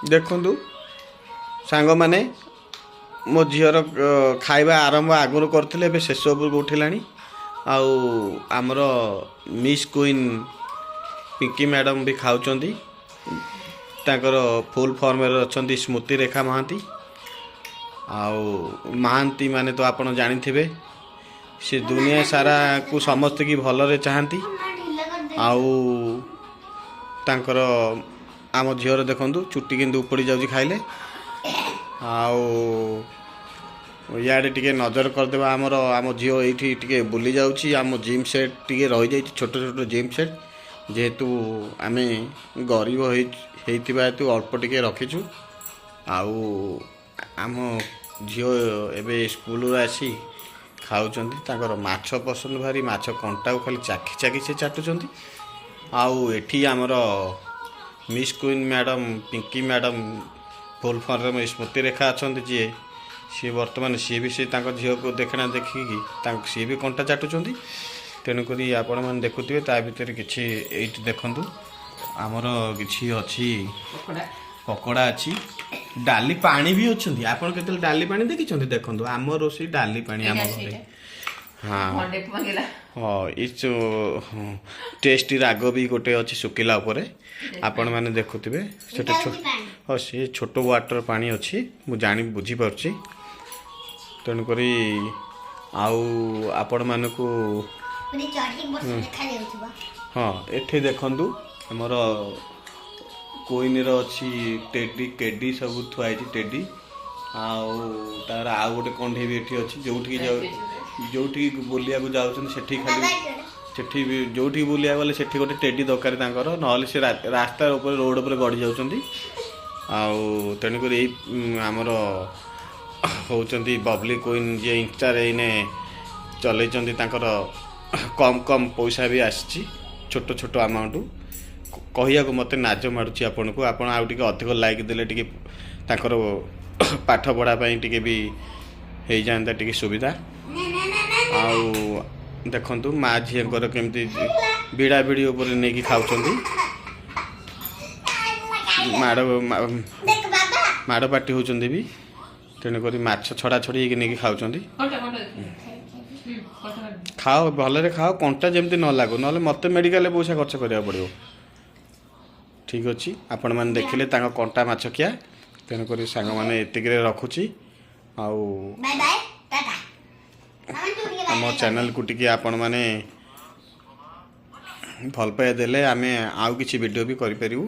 ଦେଖନ୍ତୁ ସାଙ୍ଗମାନେ ମୋ ଝିଅର ଖାଇବା ଆରମ୍ଭ ଆଗରୁ କରିଥିଲେ ଏବେ ଶେଷ ଉପରକୁ ଉଠିଲାଣି। ଆଉ ଆମର ମିସ୍ କୁଇନ୍ ପିଙ୍କି ମ୍ୟାଡ଼ାମ୍ ବି ଖାଉଛନ୍ତି। ତାଙ୍କର ଫୁଲ୍ ଫର୍ମରେ ଅଛନ୍ତି ସ୍ମୃତି ରେଖା ମହାନ୍ତି। ଆଉ ମହାନ୍ତି ମାନେ ତ ଆପଣ ଜାଣିଥିବେ ସେ ଦୁନିଆ ସାରାକୁ ସମସ୍ତେ କି ଭଲରେ ଚାହାନ୍ତି। ଆଉ ତାଙ୍କର ଆମ ଝିଅର ଦେଖନ୍ତୁ ଚୁଟି କିନ୍ତୁ ଉପୁଡ଼ି ଯାଉଛି ଖାଇଲେ। ଆଉ ଇଆଡ଼େ ଟିକେ ନଜର କରିଦେବା ଆମ ଝିଅ ଏଇଠି ଟିକେ ବୁଲି ଯାଉଛି। ଆମ ଜିମ୍ ସେଟ୍ ଟିକେ ରହିଯାଇଛି ଛୋଟ ଛୋଟ ଜିମ୍ ସେଟ୍ ଯେହେତୁ ଆମେ ଗରିବ ହେଇଥିବା ହେତୁ ଅଳ୍ପ ଟିକେ ରଖିଛୁ। ଆଉ ଆମ ଝିଅ ଏବେ ସ୍କୁଲରୁ ଆସି ଖାଉଛନ୍ତି। ତାଙ୍କର ମାଛ ପସନ୍ଦ ଭାରି ମାଛ କଣ୍ଟାକୁ ଖାଲି ଚାଖି ଚାଖି ସେ ଚାଟୁଛନ୍ତି। ଆଉ ଏଠି ଆମର miss queen madam Pinky madam full ଫର୍ମରେ ସ୍ମୃତି ରେଖା ଅଛନ୍ତି ଯିଏ ସିଏ ବର୍ତ୍ତମାନ ସିଏ ବି ସେ ତାଙ୍କ ଝିଅକୁ ଦେଖଣା ଦେଖିକି ସିଏ ବି କଣ୍ଟା ଚାଟୁଛନ୍ତି। ତେଣୁକରି ଆପଣମାନେ ଦେଖୁଥିବେ ତା ଭିତରେ କିଛି ଏଇଠି ଦେଖନ୍ତୁ ଆମର କିଛି ଅଛି ପକୋଡ଼ା ଅଛି ଡାଲି ପାଣି ବି ଅଛନ୍ତି। ଆପଣ କେତେବେଳେ ଡାଲି ପାଣି ଦେଖିଛନ୍ତି? ଦେଖନ୍ତୁ ଆମ ରୋଷେଇ ଡାଲି ପାଣି ଆମ ଘରେ। ହଁ ଏ ଟେଷ୍ଟି ରାଗ ବି ଗୋଟେ ଅଛି ଶୁଖିଲା ଉପରେ ଆପଣମାନେ ଦେଖୁଥିବେ ସେଟା ହଁ ସେ ଛୋଟ ୱାଟର ପାଣି ଅଛି ମୁଁ ବୁଝିପାରୁଛି। ତେଣୁକରି ଆଉ ଆପଣମାନଙ୍କୁ ହଁ ଏଠି ଦେଖନ୍ତୁ ଆମର କୁଇନ୍ର ଅଛି ଟେଡ଼ି ସବୁ ଥୁଆ ହେଇଛି ଟେଡ଼ି। ଆଉ ତାର ଆଉ ଗୋଟେ କଣ୍ଢେଇ ବି ଏଠି ଅଛି ଯେଉଁଠିକି ବୁଲିବାକୁ ଯାଉଛନ୍ତି ସେଠି ଖାଲି ସେଠି ବି ଯେଉଁଠିକି ବୁଲିବାକୁ ଗଲେ ସେଠି ଗୋଟେ ଟେଡ଼ି ଦରକାର ତାଙ୍କର ନହେଲେ ସେ ରାସ୍ତା ଉପରେ ରୋଡ଼ ଉପରେ ଗଡ଼ି ଯାଉଛନ୍ତି। ଆଉ ତେଣୁକରି ଏଇ ଆମର ହେଉଛନ୍ତି ବବଲି କୁଇନ୍ ଯିଏ ଇନଷ୍ଟାରେ ଏଇନେ ଚଲେଇଛନ୍ତି। ତାଙ୍କର କମ୍ ପଇସା ବି ଆସିଛି ଛୋଟ ଛୋଟ ଆମାଉଣ୍ଟ କହିବାକୁ ମୋତେ ନାଜ ମାଡ଼ୁଛି ଆପଣଙ୍କୁ। ଆପଣ ଆଉ ଟିକେ ଅଧିକ ଲାଇକ୍ ଦେଲେ ଟିକେ ତାଙ୍କର ପାଠ ପଢ଼ା ପାଇଁ ଟିକେ ବି ହେଇଯାଆନ୍ତା ଟିକେ ସୁବିଧା। ଆଉ ଦେଖନ୍ତୁ ମା ଝିଅଙ୍କର କେମିତି ବିଡ଼ା ବିଡ଼ି ଉପରେ ନେଇକି ଖାଉଛନ୍ତି। ମାଡ଼ ପାଟି ହେଉଛନ୍ତି ବି। ତେଣୁକରି ମାଛ ଛଡ଼ା ଛଡ଼ି ହେଇକି ନେଇକି ଖାଉଛନ୍ତି। ଖାଅ ଭଲରେ ଖାଅ କଣ୍ଟା ଯେମିତି ନ ଲାଗୁ ନହେଲେ ମୋତେ ମେଡ଼ିକାଲରେ ପଇସା ଖର୍ଚ୍ଚ କରିବାକୁ ପଡ଼ିବ। ଠିକ୍ ଅଛି ଆପଣମାନେ ଦେଖିଲେ ତାଙ୍କ କଣ୍ଟା ମାଛ ଖିଆ। ତେଣୁକରି ସାଙ୍ଗମାନେ ଏତିକିରେ ରଖୁଛି। ଆଉ ଆମ ଚ୍ୟାନେଲକୁ ଟିକେ ଆପଣମାନେ ଭଲ ପାଇବା ଦେଲେ ଆମେ ଆଉ କିଛି ଭିଡ଼ିଓ ବି କରିପାରିବୁ।